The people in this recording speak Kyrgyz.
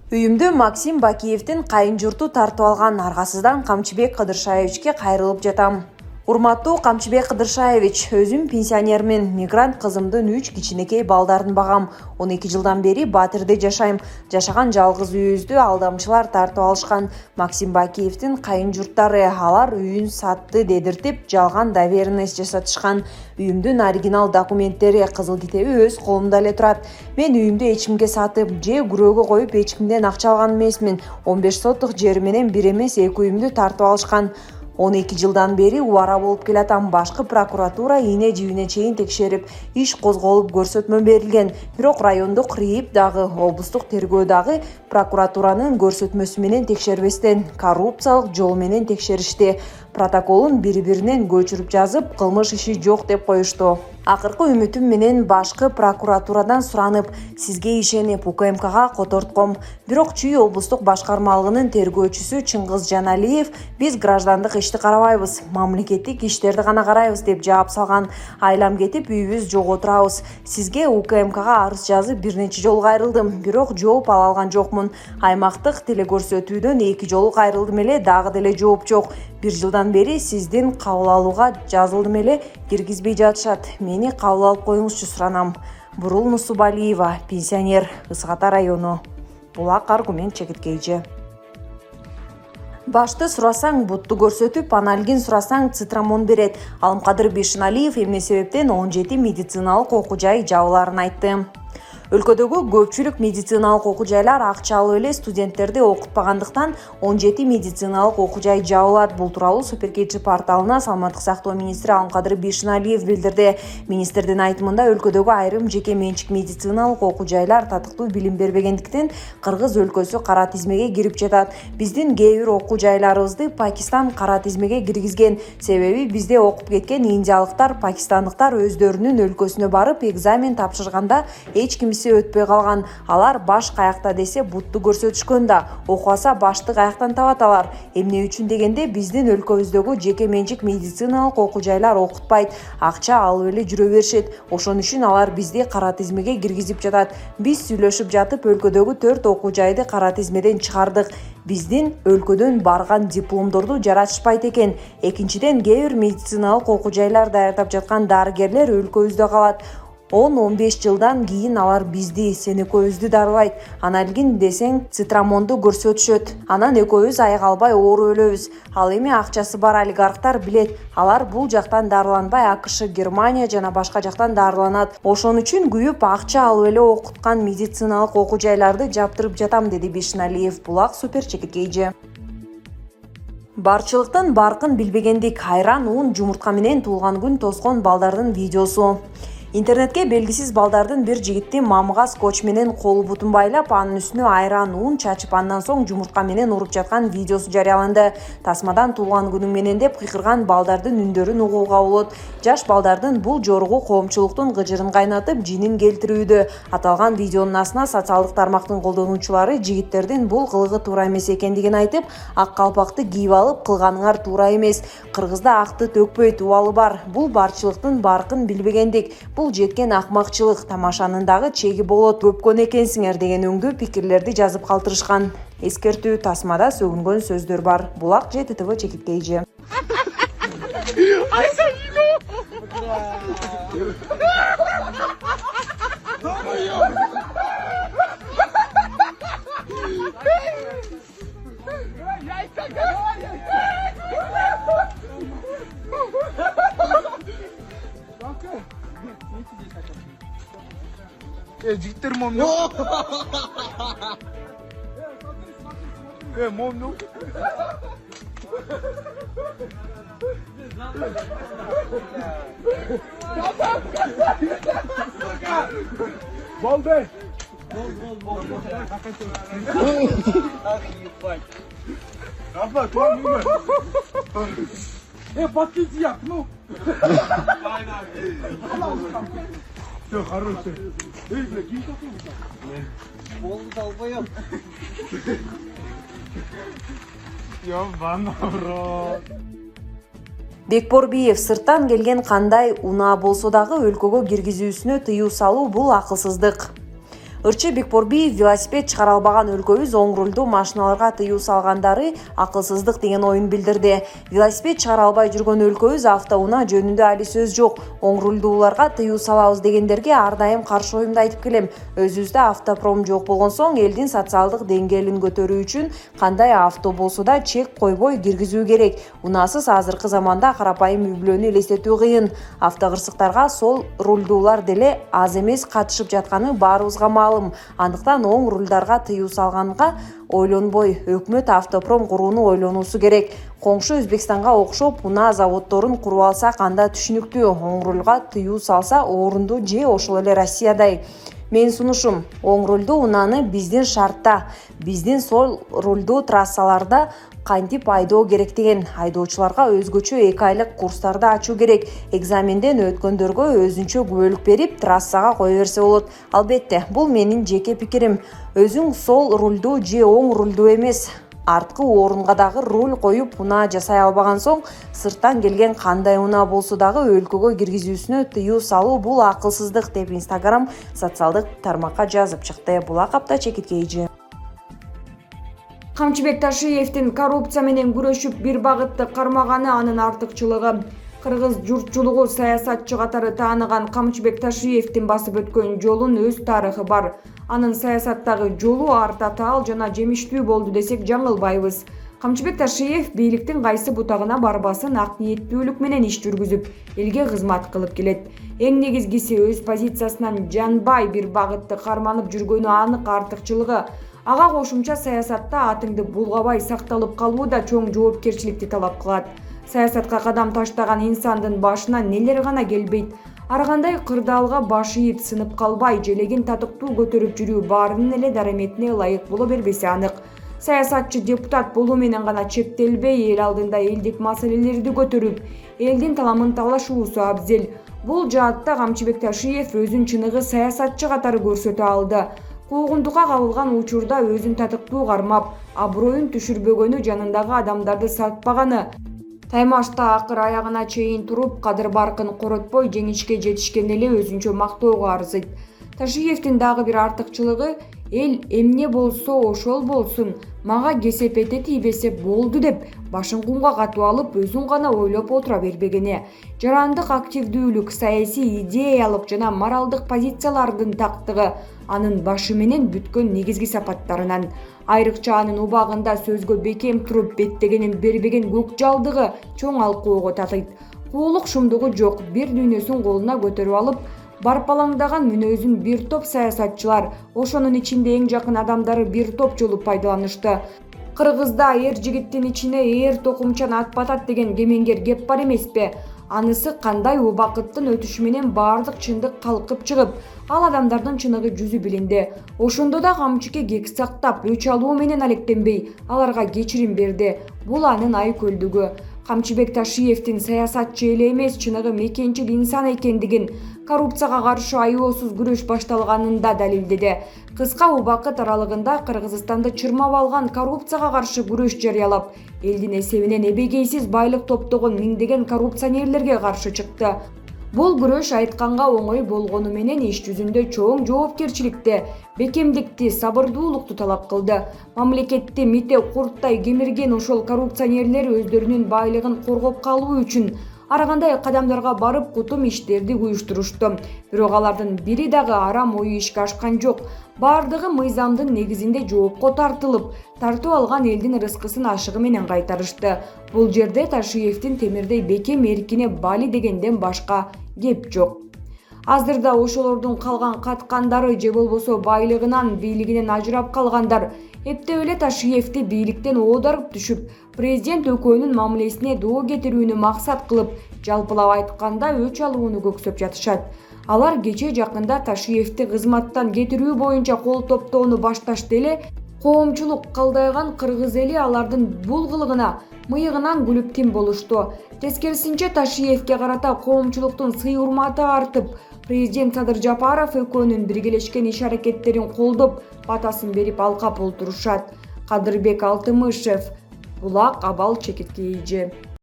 Үйүмдө Максим Бакиевдин кайын журту тартып алган аргасыздан Камчыбек Кыдыршаевичке кайрылып жатам. Урматтуу Камчыбек Кыдыршаевич, өзүм пенсионермин, мигрант кызымдын 3 кичинекей балдарын багам. 12 жылдан бери Батырде жашайм. Жашаган жалгыз үйүбүздү алдамчылар тартып алышкан. Максим Бакиевдин кайын журттары алар үйүн сатты дедиртип, жалган доверенность жасатышкан. Үйүмдүн оригинал документтери, кызыл китеби өз колумда эле турат. Мен үйүмдү эч кимге сатып, же күрөөгө коюп эч кимден акча алган эмесмин. 15 соттук жер менен бир эмес 2 үйүмдү тартып алышкан. 12 жылдан бери убара болуп келатам. Башкы прокуратура ийне жибине чейин текшерип, иш козголуп көрсөтмө берилген. Бирок райондук РИИБ дагы, облустук тергөө дагы прокуратуранын көрсөтмөсү менен текшербестен коррупциялык жол менен текшеришти. Протоколун бири-биринен көчүрүп жазып, кылмыш иши жок деп коюшту. Акыркы үмүтүм менен башкы прокуратурадан суранып, сизге ишенип УКМКга котортком. Бирок Чүй облустук башкармалыгынын тергөөчүсү Чыңгыз Жаналиев биз граждандык ишти карабайбыз, мамлекеттик иштерди гана карайбыз деп жооп салган. Айлам кетип үйүбүз жок отурабыз. Сизге УКМКга арыз жазып бир нече жолу кайрылдым, бирок жооп ала алган жокмун. Аймактык телекөрсөтүүдөн 2 жолу кайрылдым эле, дагы деле жооп жок. 1 жылдан бери сиздин кабыл алууга жазылдым эле, киргизбей жатышат. Мени кабыл алып коюңузчу суранам. Бурул Нусубалиева, пенсионер, Ысык Ата району. Булак аргумент чекиткейчи. Башты сурасаң бутту көрсөтүп, аналгин сурасаң цитрамон берет. Алымкадыр Бишиналиев эмне себептен 17 медициналык окуу жай жабыларын айтты. Өлкөдөгү көпчүлүк медициналык окуу жайлар акча алып эле студенттерди окутпагандыктан 17 медициналык окуу жай жабылат. Бул тууралуу Суперкечи порталына саламаттык сактоо министри Алымкадыр Бишиналиев билдирди. Министрдин айтымында өлкөдөгү айрым жеке менчик медициналык окуу жайлар татыктуу билим бербегендиктен Кыргыз өлкөсү кара тизмеге кирип жатат. Биздин кээ бир окуу жайларыбызды Пакистан кара тизмеге киргизген. Себеби бизде окуп кеткен индиялыктар, пакистандыктар өздөрүнүн өлкөсүнө барып экзамен тапшырганда эч ким өтпөй калган. Алар баш каякта десе бутту көрсөтүшкөн да, окубаса башты каяктан табат алар. Эмне үчүн дегенде биздин өлкөбүздөгү жеке менчик медициналык окуу жайлар окутпайт, акча алып эле жүрө беришет. Ошон үчүн алар бизди кара тизмеге киргизип жатат. Биз сүйлөшүп жатып өлкөдөгү 4 окуу жайды кара тизмеден чыгардык. Биздин өлкөдөн барган дипломдорду жаратышпайт экен. Экинчиден, кээ бир медициналык окуу жайлар даярдап жаткан дарыгерлер өлкөбүздө калат. 10-15 жылдан кийин алар бизди, сен экөөбүздү дарылайт. Аналгин десең цитрамонду көрсөтүшөт. Анан экөөбүз аяк албай ооруп өлөбүз. Ал эми акчасы бар олигархтар билет. Алар бул жактан дарыланбай АКШ, Германия жана башка жактан дарыланат. Ошон үчүн күйүп акча алып эле окуткан медициналык окуу жайларды жаптырып жатам, деди Бишиналиев. Булак Супер чекиткейчи. Барчылыктын баркын билбегендик, айран уун жумуртка менен туулган күн тоскон балдардын видеосу. Интернетке белгисиз балдардын бир жигитти мамыга скотч менен колу бутун байлап, анын үстүнө айран уун чачып, андан соң жумуртка менен уруп жаткан видеосу жарыяланды. Тасмадан туулган күнүң менен деп кыйкырган балдардын үндөрүн угууга болот. Жаш балдардын бул жоругу коомчулуктун гыжырын кайнатып, жинин келтирүүдө. Аталган видеонун астына социалдык тармактын колдонуучулары жигиттердин бул кылыгы туура эмес экендигин айтып, ак калпакты кийип алып, кылганыңар туура эмес. Кыргызда акты төкпөйт, убалы бар. Бул барчылыктын баркын билбегендик. Бул жеткен акмакчылык, тамашанын дагы чеги болот, көпкөн экенсиңер деген өңдүү пикирлерди жазып калтырышкан. Эскертүү: тасмада сөгүнгөн сөздөр бар. Булак ЖТТВ чекиткейчи. Жигиттер мом yok. Mom yok. Balde. Bol. Abla, tamam mı? Patlıcı yap, no. Все, хороший. Эй, бля, кинь такой. Пол долбоёб. Ёбаный в рот. Бекборбиев: сырттан келген кандай унаа болсо дагы өлкөгө киргизүүсүнө тыюу салуу бул акылсыздык. Ырчы Бекборбиев велосипед чыгара албаган өлкөбүз оң рулдуу машиналарга тыюу салгандары акылсыздык деген оюн билдирди. Велосипед чыгара албай жүргөн өлкөбүз автоунаа жөнүндө али сөз жок. Оң рулдууларга тыюу салабыз дегендерге ар дайым каршы оюмду айтып келем. Өзүбүздө автопром жок болгон соң элдин социалдык деңгээлин көтөрүү үчүн кандай авто болсо да чек койбой киргизүү керек. Унаасыз азыркы заманда карапайым үй-бүлөнү элестетүү кыйын. Автокырсыктарга сол рулдуулар деле аз эмес катышып жатканы баарыбызга маалым. Андыктан оң рулдарга тыюу салганга ойлонбой өкмөт автопром курууну ойлонуусу керек. Коңшу Өзбекстанга окшоп унаа заводдорун куруп алса канда түшүнүктүү. Оң рулга тыюу салса орунду же ошол эле Россиядай. Мен сунушум, оң рулдуу унааны биздин шартта, биздин сол рулдуу трассаларда кантип айдоо керек деген. Айдоочуларга өзгөчө 2 айлык курстарды ачуу керек. Экзаменден өткөндөргө өзүнчө күбөлүк берип, трассага кое берсе болот. Албетте, бул менин жеке пикирим. Өзүң сол рулдуу же оң рулдуу эмес, арткы орунга дагы руль коюп унаа жасай албаган соң, сырттан келген кандай унаа болсо дагы өлкөгө киргизүүсүнө тыюу салуу бул акылсыздык деп Instagram социалдык тармакка жазып чыкты. Бул акапта чекиткейжи. Камчыбек Ташиевдин коррупция менен күрөшүп бир багытты кармаганы анын артыкчылыгы. Кыргыз журтчулугу саясатчы катары тааныган Камчыбек Ташиевдин басып өткөн жолун өз тарыхы бар. Анын саясаттагы жолу ар татаал жана жемиштүү болду десек жаңылбайбыз. Камчыбек Ташиев бийликтин кайсы бутагына барбасын ак ниеттүүлүк менен иш жүргүзүп, элге кызмат кылып келет. Эң негизгиси өз позициясынан жанбай бир багытты карманып жүргөнү анык артыкчылыгы. Ага кошумча саясатта атыңды булгабай сакталып калуу да чоң жоопкерчиликти талап кылат. Саясатка кадам таштаган инсандын башына нелер гана келбейт. Ар кандай кырдаалга баш ийип сынып калбай, желегин татыктуу көтөрүп жүрүү баарынын эле дараметине ылайык боло бербеси анык. Саясатчы депутат болуу менен гана чектелбей, эл алдында элдик маселелерди көтөрүп, элдин таламын талашуусу абзел. Бул жаатта Камчыбек Ташиев өзүн чыныгы саясатчы катары көрсөтө алды. Куугунтукка кабылган учурда өзүн татыктуу кармап, аброюн түшүрбөгөнү, жанындагы адамдарды сатпаганы. Таймашта акыр аягына чейин туруп, кадыр баркын коротпой жеңишке жетишкен эле өзүнчө мактоого арзыйт. Ташиевдин дагы бир артыкчылыгы эл эмне болсо ошол болсун, мага кесеп эте тийбесе болду деп башын кумга катып алып, өзүн гана ойлоп отура бербегени. Жарандык активдүүлүк, саясий идеялык жана моралдык позициялардын тактыгы анын башы менен бүткөн негизги сапаттарынан. Айрыкча анын убагында сөзгө бекем туруп беттегенин бербеген көкжалдыгы чоң алкоого татыйт. Куулук шумдугу жок, бир дүйнөсүн колуна көтөрүп алып, барпалаңдаган мүнөзүн бир топ саясатчылар, ошонун ичинде эң жакын адамдары бир топ жолу пайдаланышты. Кыргызда эр жигиттин ичине эр токумчан ат батат деген кемеңгер кеп бар эмеспи? Анысы кандай убакыттын өтүшү менен баардык чындык калкып чыгып, ал адамдардын чыныгы жүзү билинди. Ошондо да камчыке кек сактап, өч алуу менен алектенбей, аларга кечирим берди. Бул анын айкөлдүгү. Камчыбек Ташиевдин саясатчы эле эмес, чыныгы мекенчил инсан экендигин, коррупцияга каршы аеосуз күрөш башталганын да далилдеди. Кыска убакыт аралыгында Кыргызстанды чырмап алган коррупцияга каршы күрөш жарыялап, элдин эсебинен эбегейсиз байлык топтогон миңдеген коррупционерлерге каршы чыкты. Бул күрөш айтканга оңой болгону менен иш жүзүндө чоң жоопкерчиликти, бекемдикти, сабырдуулукту талап кылды. Мамлекетти мите курттай кемирген ошол коррупционерлер өздөрүнүн байлыгын коргоп калуу үчүн ар кандай кадамдарга барып кутум иштерди уюштурушту. Бирок алардын бири дагы арам ою ишке ашкан жок. Бардыгы мыйзамдын негизинде жоопко тартылып, тартып алган элдин рызкысын ашыгы менен кайтарышты. Бул жерде Ташиевдин темирдей бекем эркине бали дегенден башка кеп жок. Азырда ошолордун калган каткандары же болбосо байлыгынан, бийлигинен ажырап калгандар эптеп эле Ташиевди бийликтен оодарып түшүп, президент өкөөнүн мамилесине доо кетирүүнү максат кылып, жалпылап айтканда өч алууну көксөп жатышат. Алар кече жакында Ташиевди кызматтан кетирүү боюнча кол топтоону башташты эле, коомчулук калдайган кыргыз эли алардын бул кылыгына мыйыгынан күлүп тим болушту. Тескерисинче Ташиевге карата коомчулуктун сый-урматы артып, президент Садыр Жапаров өкөөнүн биргелешкен иш-аракеттерин колдоп, батасын берип алкап олтурушат. Кадырбек Алтымышев, Булак Абал Чекиткейи.